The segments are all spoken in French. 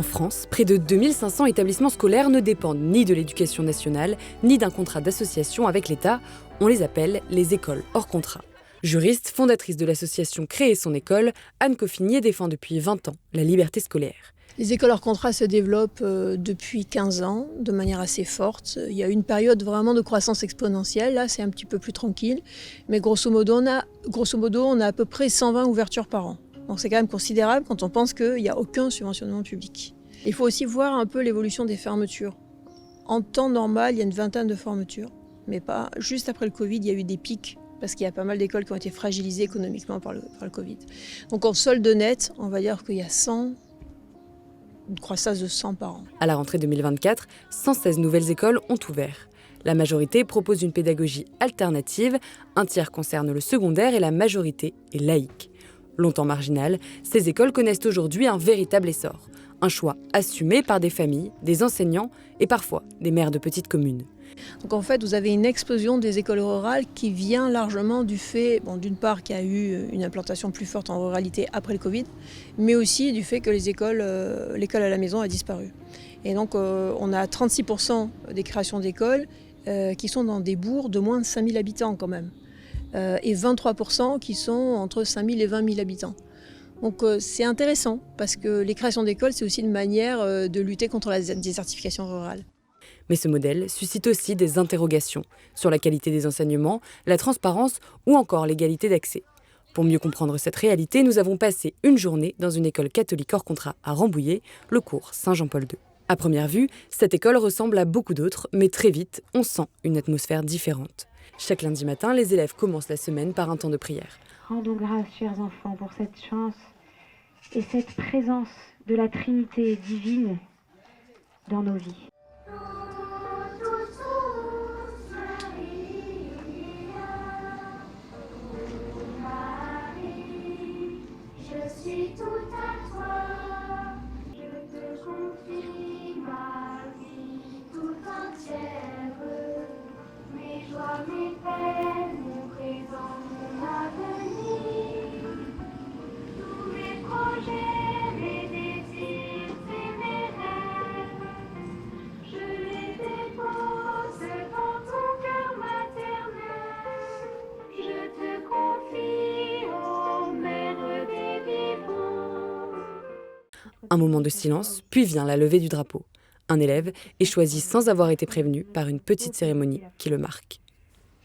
En France, près de 2500 établissements scolaires ne dépendent ni de l'éducation nationale, ni d'un contrat d'association avec l'État. On les appelle les écoles hors contrat. Juriste, fondatrice de l'association Créer son école, Anne Coffinier défend depuis 20 ans la liberté scolaire. Les écoles hors contrat se développent depuis 15 ans de manière assez forte. Il y a une période vraiment de croissance exponentielle. Là, c'est un petit peu plus tranquille. Mais grosso modo, on a à peu près 120 ouvertures par an. Donc c'est quand même considérable quand on pense qu'il n'y a aucun subventionnement public. Il faut aussi voir un peu l'évolution des fermetures. En temps normal, il y a une vingtaine de fermetures. Mais pas juste après le Covid, il y a eu des pics. Parce qu'il y a pas mal d'écoles qui ont été fragilisées économiquement par le Covid. Donc en solde net, on va dire qu'il y a 100, une croissance de 100 par an. À la rentrée 2024, 116 nouvelles écoles ont ouvert. La majorité propose une pédagogie alternative, un tiers concerne le secondaire et la majorité est laïque. Longtemps marginales, ces écoles connaissent aujourd'hui un véritable essor. Un choix assumé par des familles, des enseignants et parfois des maires de petites communes. Donc en fait, vous avez une explosion des écoles rurales qui vient largement du fait, d'une part qu'il y a eu une implantation plus forte en ruralité après le Covid, mais aussi du fait que l'école à la maison a disparu. Et donc on a 36% des créations d'écoles qui sont dans des bourgs de moins de 5000 habitants quand même, et 23% qui sont entre 5000 et 20 000 habitants. Donc c'est intéressant parce que les créations d'écoles, c'est aussi une manière de lutter contre la désertification rurale. Mais ce modèle suscite aussi des interrogations sur la qualité des enseignements, la transparence ou encore l'égalité d'accès. Pour mieux comprendre cette réalité, nous avons passé une journée dans une école catholique hors contrat à Rambouillet, le cours Saint-Jean-Paul II. À première vue, cette école ressemble à beaucoup d'autres, mais très vite, on sent une atmosphère différente. Chaque lundi matin, les élèves commencent la semaine par un temps de prière. Rendons grâce, chers enfants, pour cette chance et cette présence de la Trinité divine dans nos vies. Je suis tout à toi, je te confie ma vie tout entière, mes joies, mes peines, mon présent, mon avenir, tous mes projets, mes désirs et mes rêves, je les dépose dans ton cœur maternel, je te confie, ô mère des vivants. Un moment de silence, puis vient la levée du drapeau. Un élève est choisi sans avoir été prévenu par une petite cérémonie qui le marque.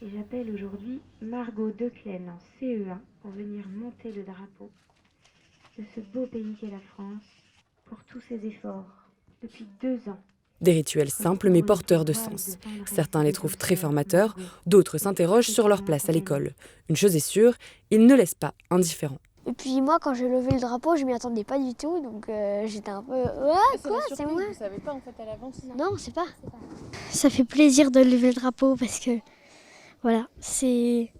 Et j'appelle aujourd'hui Margot Declaine en CE1 pour venir monter le drapeau de ce beau pays qu'est la France pour tous ses efforts depuis 2 ans. Des rituels simples mais porteurs de sens. Certains les trouvent très formateurs, d'autres s'interrogent sur leur place à l'école. Une chose est sûre, ils ne laissent pas indifférents. Et puis moi, quand j'ai levé le drapeau, je m'y attendais pas du tout, donc j'étais un peu... Ouais, quoi, c'est moi. Vous savez pas en fait à l'avance? Non, c'est pas. Ça fait plaisir de lever le drapeau parce que, voilà, c'est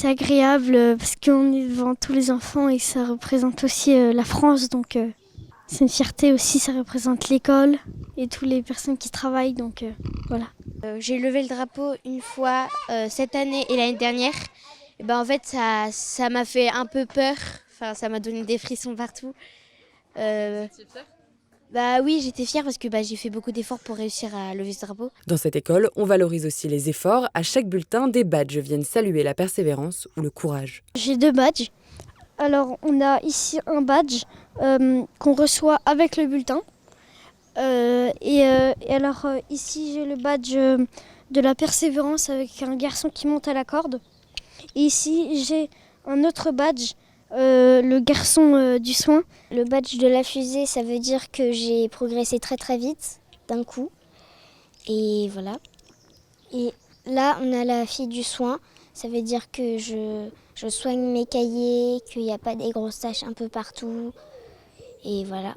agréable parce qu'on est devant tous les enfants et ça représente aussi la France, donc c'est une fierté aussi, ça représente l'école et toutes les personnes qui travaillent, donc voilà. J'ai levé le drapeau une fois cette année et l'année dernière. Et en fait, ça m'a fait un peu peur. Enfin, ça m'a donné des frissons partout. T'es fière? Oui, j'étais fière parce que j'ai fait beaucoup d'efforts pour réussir à lever ce drapeau. Dans cette école, on valorise aussi les efforts. À chaque bulletin, des badges viennent saluer la persévérance ou le courage. J'ai 2 badges. Alors, on a ici un badge qu'on reçoit avec le bulletin. Et alors, ici, j'ai le badge de la persévérance avec un garçon qui monte à la corde. Et ici, j'ai un autre badge, le garçon du soin. Le badge de la fusée, ça veut dire que j'ai progressé très très vite, d'un coup. Et voilà. Et là, on a la fille du soin. Ça veut dire que je soigne mes cahiers, qu'il n'y a pas des grosses taches un peu partout. Et voilà.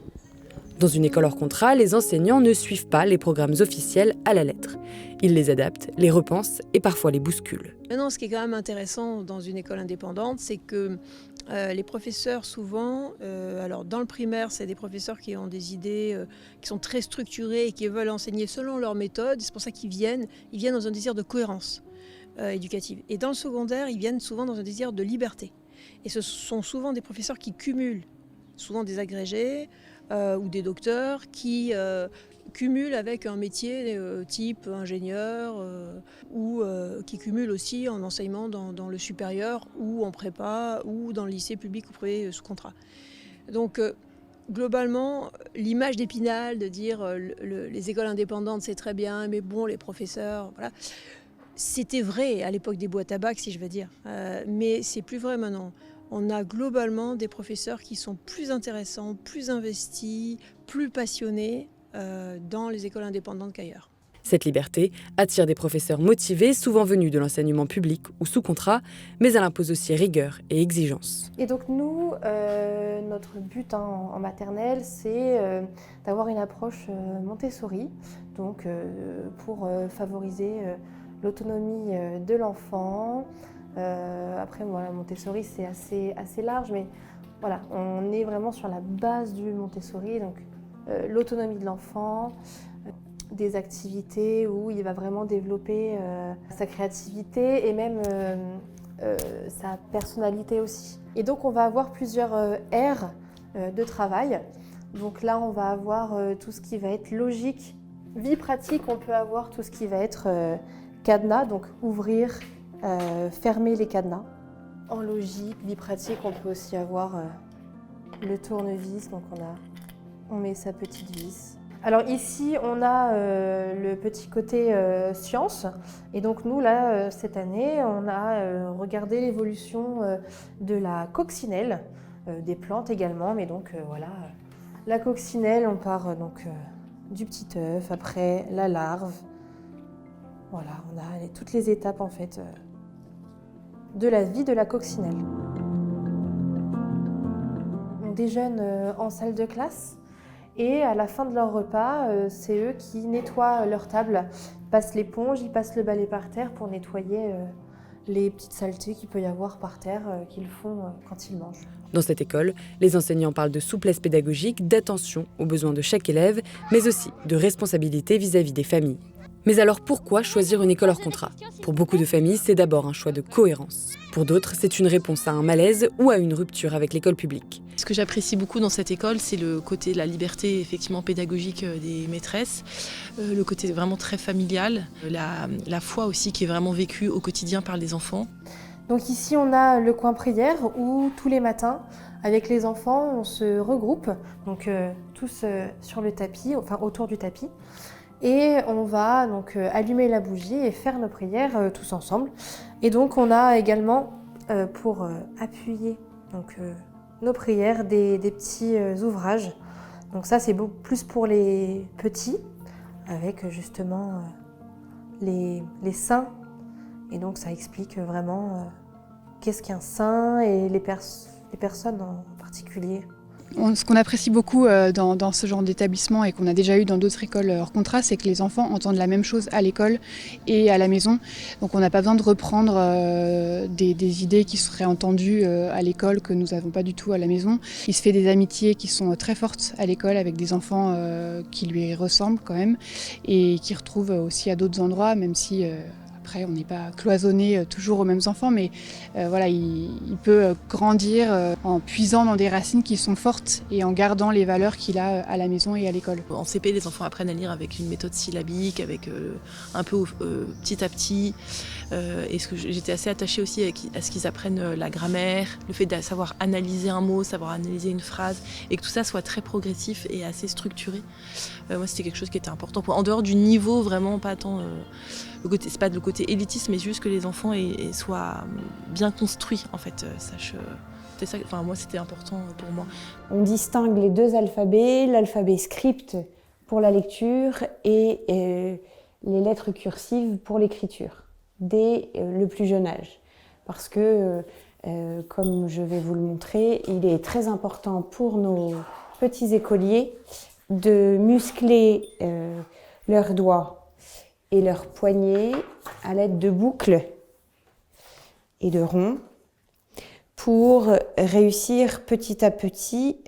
Dans une école hors contrat, les enseignants ne suivent pas les programmes officiels à la lettre. Ils les adaptent, les repensent et parfois les bousculent. Maintenant, ce qui est quand même intéressant dans une école indépendante, c'est que les professeurs, souvent, alors dans le primaire, c'est des professeurs qui ont des idées qui sont très structurées et qui veulent enseigner selon leur méthode. C'est pour ça qu'ils viennent dans un désir de cohérence éducative. Et dans le secondaire, ils viennent souvent dans un désir de liberté. Et ce sont souvent des professeurs qui cumulent souvent des agrégés ou des docteurs qui cumulent avec un métier type ingénieur ou qui cumulent aussi en enseignement dans le supérieur ou en prépa ou dans le lycée public ou privé sous contrat. Donc globalement, l'image d'Épinal de dire les écoles indépendantes c'est très bien, mais bon les professeurs, voilà, c'était vrai à l'époque des boîtes à bac si je veux dire, mais c'est plus vrai maintenant. On a globalement des professeurs qui sont plus intéressants, plus investis, plus passionnés dans les écoles indépendantes qu'ailleurs. Cette liberté attire des professeurs motivés, souvent venus de l'enseignement public ou sous contrat, mais elle impose aussi rigueur et exigence. Et donc nous, notre but en maternelle, c'est d'avoir une approche Montessori, donc pour favoriser l'autonomie de l'enfant. Après, voilà, Montessori, c'est assez large, mais voilà, on est vraiment sur la base du Montessori, donc l'autonomie de l'enfant, des activités où il va vraiment développer sa créativité et même sa personnalité aussi. Et donc on va avoir plusieurs aires de travail. Donc là on va avoir tout ce qui va être logique. Vie pratique, on peut avoir tout ce qui va être cadenas, donc ouvrir, fermer les cadenas. En logique, vie pratique, on peut aussi avoir le tournevis, donc on met sa petite vis. Alors ici, on a le petit côté science. Et donc nous, là, cette année, on a regardé l'évolution de la coccinelle, des plantes également. Mais donc voilà, la coccinelle, on part donc du petit œuf, après la larve. Voilà, on a toutes les étapes en fait de la vie de la coccinelle. On déjeune en salle de classe. Et à la fin de leur repas, c'est eux qui nettoient leur table, passent l'éponge, ils passent le balai par terre pour nettoyer les petites saletés qu'il peut y avoir par terre qu'ils font quand ils mangent. Dans cette école, les enseignants parlent de souplesse pédagogique, d'attention aux besoins de chaque élève, mais aussi de responsabilité vis-à-vis des familles. Mais alors pourquoi choisir une école hors contrat ? Pour beaucoup de familles, c'est d'abord un choix de cohérence. Pour d'autres, c'est une réponse à un malaise ou à une rupture avec l'école publique. Ce que j'apprécie beaucoup dans cette école, c'est le côté de la liberté effectivement pédagogique des maîtresses, le côté vraiment très familial, la foi aussi qui est vraiment vécue au quotidien par les enfants. Donc ici, on a le coin prière où tous les matins, avec les enfants, on se regroupe, donc tous sur le tapis, enfin autour du tapis. Et on va donc allumer la bougie et faire nos prières tous ensemble. Et donc on a également pour appuyer donc, nos prières des petits ouvrages. Donc ça c'est beaucoup plus pour les petits, avec justement les saints. Et donc ça explique vraiment qu'est-ce qu'un saint et les personnes en particulier. Ce qu'on apprécie beaucoup dans ce genre d'établissement et qu'on a déjà eu dans d'autres écoles hors contrat, c'est que les enfants entendent la même chose à l'école et à la maison. Donc on n'a pas besoin de reprendre des idées qui seraient entendues à l'école que nous n'avons pas du tout à la maison. Il se fait des amitiés qui sont très fortes à l'école avec des enfants qui lui ressemblent quand même et qui retrouvent aussi à d'autres endroits, même si... Après, on n'est pas cloisonné toujours aux mêmes enfants, mais voilà, il peut grandir en puisant dans des racines qui sont fortes et en gardant les valeurs qu'il a à la maison et à l'école. En CP, les enfants apprennent à lire avec une méthode syllabique, avec un peu petit à petit. Et j'étais assez attachée aussi à ce qu'ils apprennent la grammaire, le fait de savoir analyser un mot, savoir analyser une phrase, et que tout ça soit très progressif et assez structuré. Moi, c'était quelque chose qui était important. En dehors du niveau, vraiment, pas tant... c'est pas le côté élitiste, mais juste que les enfants soient bien construits, en fait. C'est ça, enfin, moi, c'était important pour moi. On distingue les deux alphabets, l'alphabet script pour la lecture et les lettres cursives pour l'écriture, dès le plus jeune âge. Parce que, comme je vais vous le montrer, il est très important pour nos petits écoliers de muscler leurs doigts et leurs poignets à l'aide de boucles et de ronds pour réussir petit à petit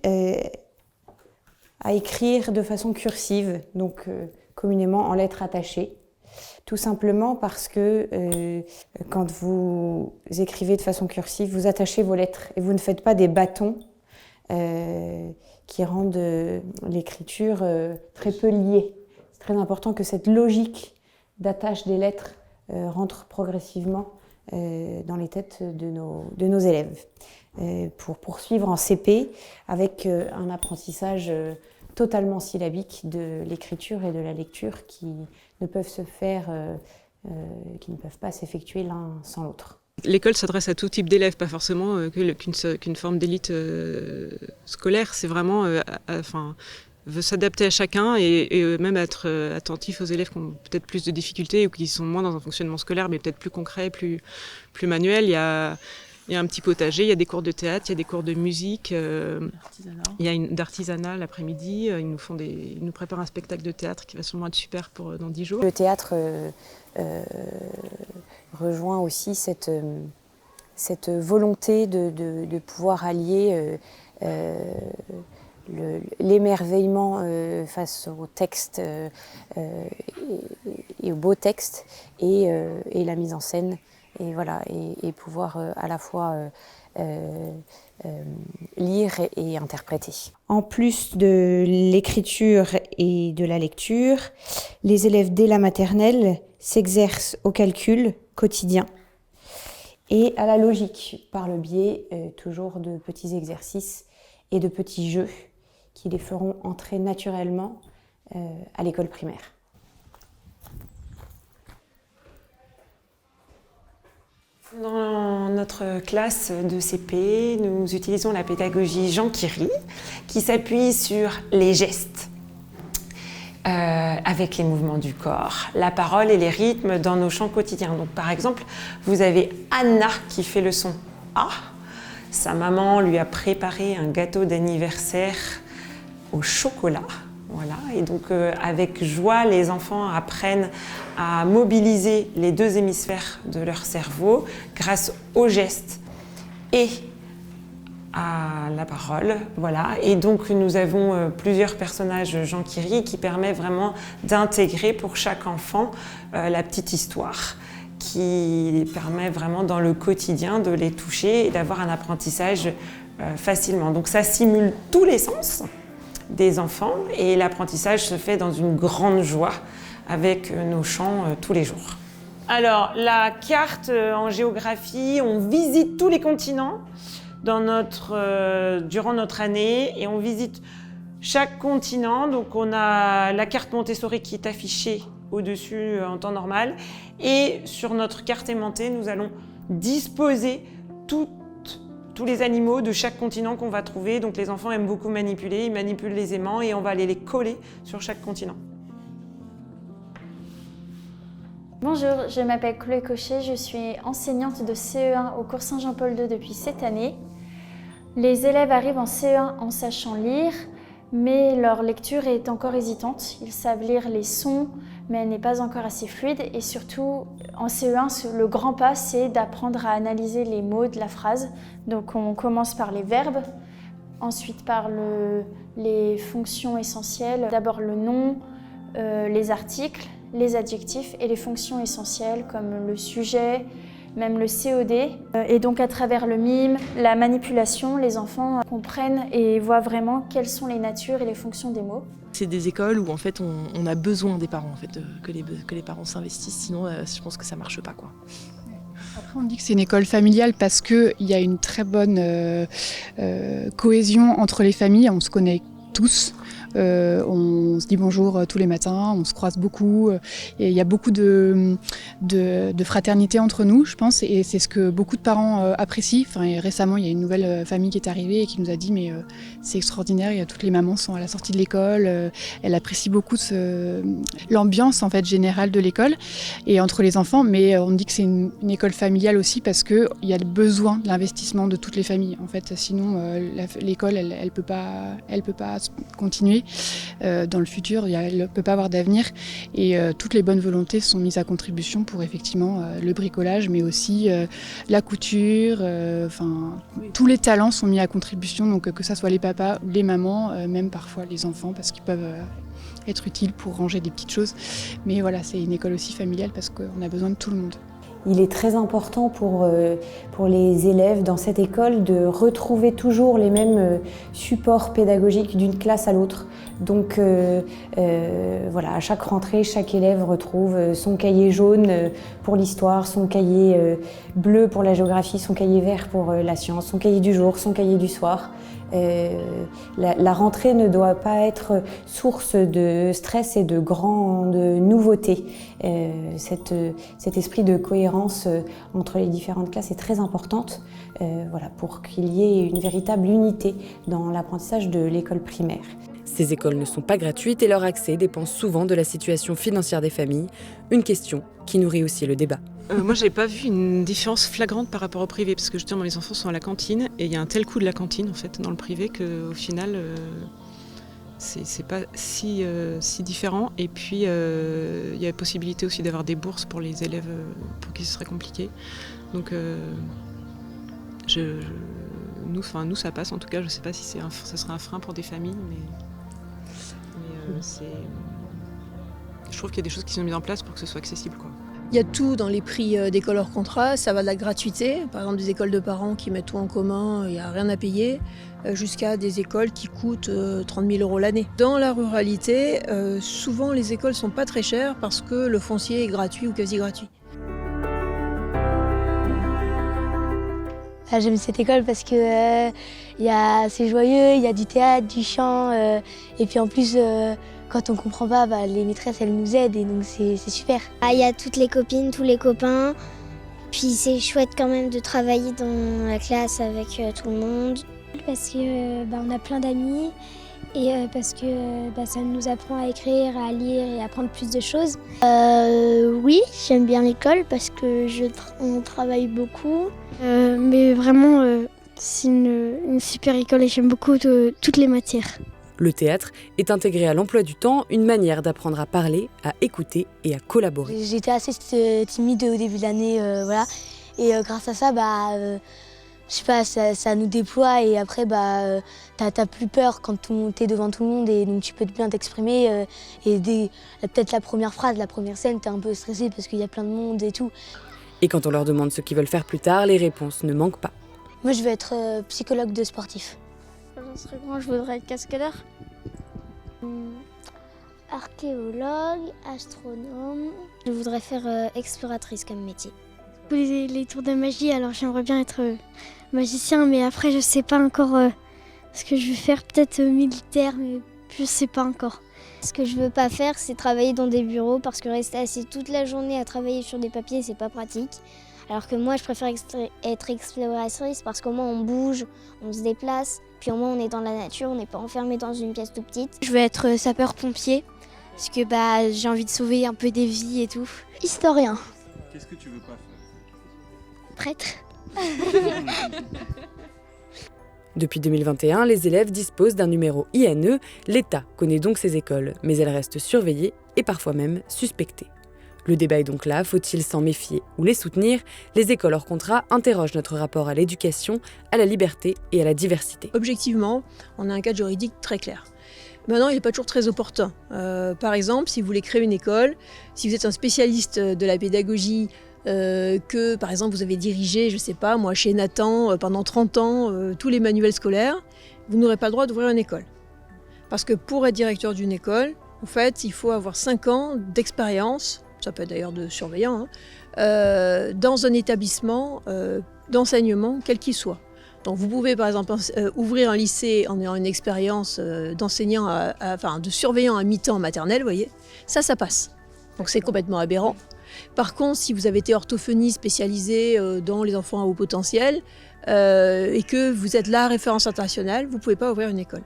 à écrire de façon cursive, donc communément en lettres attachées. Tout simplement parce que quand vous écrivez de façon cursive, vous attachez vos lettres et vous ne faites pas des bâtons qui rendent l'écriture très peu liée. C'est très important que cette logique d'attache des lettres rentre progressivement dans les têtes de nos élèves. Pour poursuivre en CP avec un apprentissage totalement syllabique de l'écriture et de la lecture qui ne peuvent se faire, qui ne peuvent pas s'effectuer l'un sans l'autre. L'école s'adresse à tout type d'élèves, pas forcément qu'une forme d'élite scolaire. C'est vraiment, veut s'adapter à chacun et même être attentif aux élèves qui ont peut-être plus de difficultés ou qui sont moins dans un fonctionnement scolaire, mais peut-être plus concret, plus manuel. Il y a un petit potager, il y a des cours de théâtre, il y a des cours de musique, il y a d'artisanat l'après-midi. Ils nous préparent un spectacle de théâtre qui va sûrement être super pour dans 10 jours. Le théâtre rejoint aussi cette volonté de pouvoir allier l'émerveillement face au texte et au beau texte et la mise en scène. Et voilà, et pouvoir à la fois lire et interpréter. En plus de l'écriture et de la lecture, les élèves dès la maternelle s'exercent au calcul quotidien et à la logique par le biais toujours de petits exercices et de petits jeux qui les feront entrer naturellement à l'école primaire. Dans notre classe de CP, nous utilisons la pédagogie Jean Quiri qui s'appuie sur les gestes avec les mouvements du corps, la parole et les rythmes dans nos chants quotidiens. Donc, par exemple, vous avez Anna qui fait le son A. Sa maman lui a préparé un gâteau d'anniversaire au chocolat. Voilà. Et donc, avec joie, les enfants apprennent à mobiliser les deux hémisphères de leur cerveau grâce aux gestes et à la parole. Voilà. Et donc, nous avons plusieurs personnages Jean Quiri qui permet vraiment d'intégrer pour chaque enfant la petite histoire qui permet vraiment dans le quotidien de les toucher et d'avoir un apprentissage facilement. Donc, ça simule tous les sens des enfants et l'apprentissage se fait dans une grande joie avec nos chants tous les jours. Alors, la carte en géographie, on visite tous les continents durant notre année et on visite chaque continent. Donc, on a la carte Montessori qui est affichée au-dessus en temps normal et sur notre carte aimantée, nous allons disposer tous les animaux de chaque continent qu'on va trouver. Donc les enfants aiment beaucoup manipuler, ils manipulent les aimants et on va aller les coller sur chaque continent. Bonjour, je m'appelle Chloé Cochet, je suis enseignante de CE1 au cours Saint-Jean-Paul II depuis cette année. Les élèves arrivent en CE1 en sachant lire, mais leur lecture est encore hésitante. Ils savent lire les sons, mais elle n'est pas encore assez fluide. Et surtout, en CE1, le grand pas, c'est d'apprendre à analyser les mots de la phrase. Donc on commence par les verbes, ensuite par les fonctions essentielles. D'abord le nom, les articles, les adjectifs et les fonctions essentielles comme le sujet, même le COD. Et donc à travers le mime, la manipulation, les enfants comprennent et voient vraiment quelles sont les natures et les fonctions des mots. C'est des écoles où en fait on a besoin des parents en fait, que les parents s'investissent, sinon je pense que ça marche pas quoi. Après on dit que c'est une école familiale parce qu'il y a une très bonne cohésion entre les familles, on se connaît tous. On se dit bonjour tous les matins, on se croise beaucoup et il y a beaucoup de fraternité entre nous, je pense, et c'est ce que beaucoup de parents apprécient. Enfin, récemment, il y a une nouvelle famille qui est arrivée et qui nous a dit mais c'est extraordinaire, toutes les mamans sont à la sortie de l'école, elle apprécie beaucoup l'ambiance en fait générale de l'école et entre les enfants, mais on dit que c'est une école familiale aussi parce qu'il y a besoin de l'investissement de toutes les familles. En fait, sinon l'école elle peut pas continuer. Dans le futur, elle ne peut pas avoir d'avenir et toutes les bonnes volontés sont mises à contribution pour effectivement le bricolage, mais aussi la couture, tous les talents sont mis à contribution, donc que ce soit les papas, les mamans, même parfois les enfants, parce qu'ils peuvent être utiles pour ranger des petites choses. Mais voilà, c'est une école aussi familiale parce qu'on a besoin de tout le monde. Il est très important pour les élèves dans cette école de retrouver toujours les mêmes supports pédagogiques d'une classe à l'autre. Donc voilà, à chaque rentrée, chaque élève retrouve son cahier jaune pour l'histoire, son cahier bleu pour la géographie, son cahier vert pour la science, son cahier du jour, son cahier du soir. La rentrée ne doit pas être source de stress et de grandes nouveautés. Cet esprit de cohérence entre les différentes classes est très importante voilà, pour qu'il y ait une véritable unité dans l'apprentissage de l'école primaire. Ces écoles ne sont pas gratuites et leur accès dépend souvent de la situation financière des familles, une question qui nourrit aussi le débat. Moi, j'ai pas vu une différence flagrante par rapport au privé, parce que justement, les enfants sont à la cantine et il y a un tel coût de la cantine en fait dans le privé qu'au final, c'est pas si différent. Et puis, il y a la possibilité aussi d'avoir des bourses pour les élèves pour qui ce serait compliqué. Donc, nous, ça passe. En tout cas, je sais pas si ça sera un frein pour des familles, mais je trouve qu'il y a des choses qui sont mises en place pour que ce soit accessible, quoi. Il y a tout dans les prix d'école hors contrat, ça va de la gratuité, par exemple des écoles de parents qui mettent tout en commun, il n'y a rien à payer, jusqu'à des écoles qui coûtent 30 000 € l'année. Dans la ruralité, souvent les écoles ne sont pas très chères parce que le foncier est gratuit ou quasi gratuit. J'aime cette école parce que c'est joyeux, il y a du théâtre, du chant, et puis en plus, quand on comprend pas, les maîtresses elles nous aident et donc c'est super. Il y a toutes les copines, tous les copains, puis c'est chouette quand même de travailler dans la classe avec tout le monde. Parce que on a plein d'amis et parce que ça nous apprend à écrire, à lire et à apprendre plus de choses. Oui, j'aime bien l'école parce que on travaille beaucoup. Mais vraiment, c'est une super école et j'aime beaucoup toutes les matières. Le théâtre est intégré à l'emploi du temps, une manière d'apprendre à parler, à écouter et à collaborer. J'étais assez timide au début de l'année, voilà. Et grâce à ça, je sais pas, ça nous déploie et après, t'as plus peur quand t'es devant tout le monde et donc tu peux bien t'exprimer. Et peut-être la première phrase, la première scène, t'es un peu stressé parce qu'il y a plein de monde et tout. Et quand on leur demande ce qu'ils veulent faire plus tard, les réponses ne manquent pas. Moi, je veux être psychologue de sportif. Quand j'en serai grand, je voudrais être cascadeur. Archéologue, astronome. Je voudrais faire exploratrice comme métier. Les tours de magie, alors j'aimerais bien être magicien, mais après je sais pas encore ce que je vais faire, peut-être militaire, mais je sais pas encore. Ce que je veux pas faire, c'est travailler dans des bureaux parce que rester assis toute la journée à travailler sur des papiers, c'est pas pratique. Alors que moi, je préfère être exploratrice parce qu'au moins on bouge, on se déplace, puis au moins on est dans la nature, on n'est pas enfermé dans une pièce toute petite. Je veux être sapeur-pompier parce que j'ai envie de sauver un peu des vies et tout. Historien. Qu'est-ce que tu veux pas faire? Prêtre. Depuis 2021, les élèves disposent d'un numéro INE. L'État connaît donc ces écoles, mais elles restent surveillées et parfois même suspectées. Le débat est donc là, faut-il s'en méfier ou les soutenir? Les écoles hors contrat interrogent notre rapport à l'éducation, à la liberté et à la diversité. Objectivement, on a un cadre juridique très clair. Maintenant, il n'est pas toujours très opportun. Par exemple, si vous voulez créer une école, si vous êtes un spécialiste de la pédagogie, que par exemple vous avez dirigé, je sais pas moi, chez Nathan pendant 30 ans tous les manuels scolaires, vous n'aurez pas le droit d'ouvrir une école. Parce que pour être directeur d'une école, en fait, il faut avoir 5 ans d'expérience, ça peut être d'ailleurs de surveillant, dans un établissement d'enseignement quel qu'il soit. Donc vous pouvez par exemple ouvrir un lycée en ayant une expérience d'enseignant, de surveillant à mi-temps maternelle, vous voyez, ça passe. Donc c'est complètement aberrant. Par contre, si vous avez été orthophoniste spécialisé dans les enfants à haut potentiel et que vous êtes la référence internationale, vous ne pouvez pas ouvrir une école.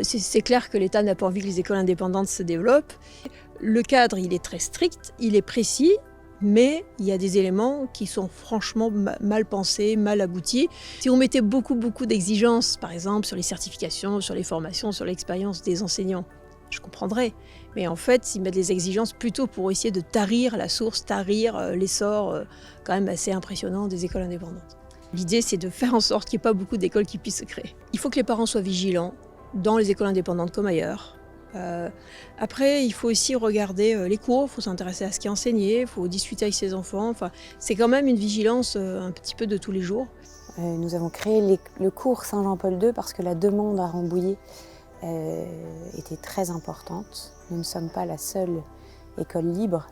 C'est clair que l'État n'a pas envie que les écoles indépendantes se développent. Le cadre, il est très strict, il est précis, mais il y a des éléments qui sont franchement mal pensés, mal aboutis. Si on mettait beaucoup d'exigences, par exemple sur les certifications, sur les formations, sur l'expérience des enseignants, je comprendrais. Mais en fait, ils mettent des exigences plutôt pour essayer de tarir la source, tarir l'essor quand même assez impressionnant des écoles indépendantes. L'idée, c'est de faire en sorte qu'il n'y ait pas beaucoup d'écoles qui puissent se créer. Il faut que les parents soient vigilants, dans les écoles indépendantes comme ailleurs, Après, il faut aussi regarder les cours, il faut s'intéresser à ce qui est enseigné, il faut discuter avec ses enfants. Enfin, c'est quand même une vigilance un petit peu de tous les jours. Nous avons créé le cours Saint-Jean-Paul II parce que la demande à Rambouillet était très importante. Nous ne sommes pas la seule école libre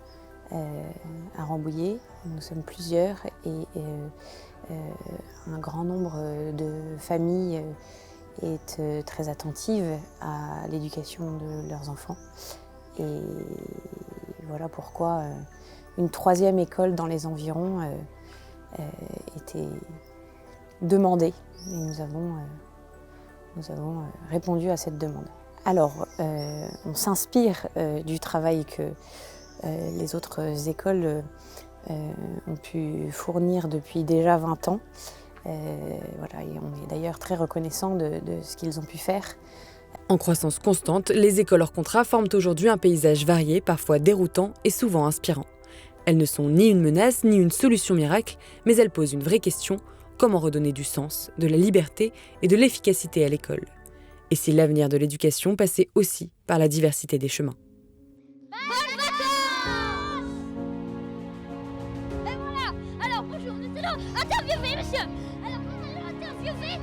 à Rambouillet. Nous sommes plusieurs et un grand nombre de familles est très attentive à l'éducation de leurs enfants. Et voilà pourquoi une 3e école dans les environs était demandée. Et nous avons répondu à cette demande. Alors, on s'inspire du travail que les autres écoles ont pu fournir depuis déjà 20 ans. Voilà, et on est d'ailleurs très reconnaissant de ce qu'ils ont pu faire. En croissance constante, les écoles hors contrat forment aujourd'hui un paysage varié, parfois déroutant et souvent inspirant. Elles ne sont ni une menace ni une solution miracle, mais elles posent une vraie question: comment redonner du sens, de la liberté et de l'efficacité à l'école? Et si l'avenir de l'éducation passait aussi par la diversité des chemins? Et voilà. Alors bonjour, nous allons interviewer monsieur. Alors nous allons interviewer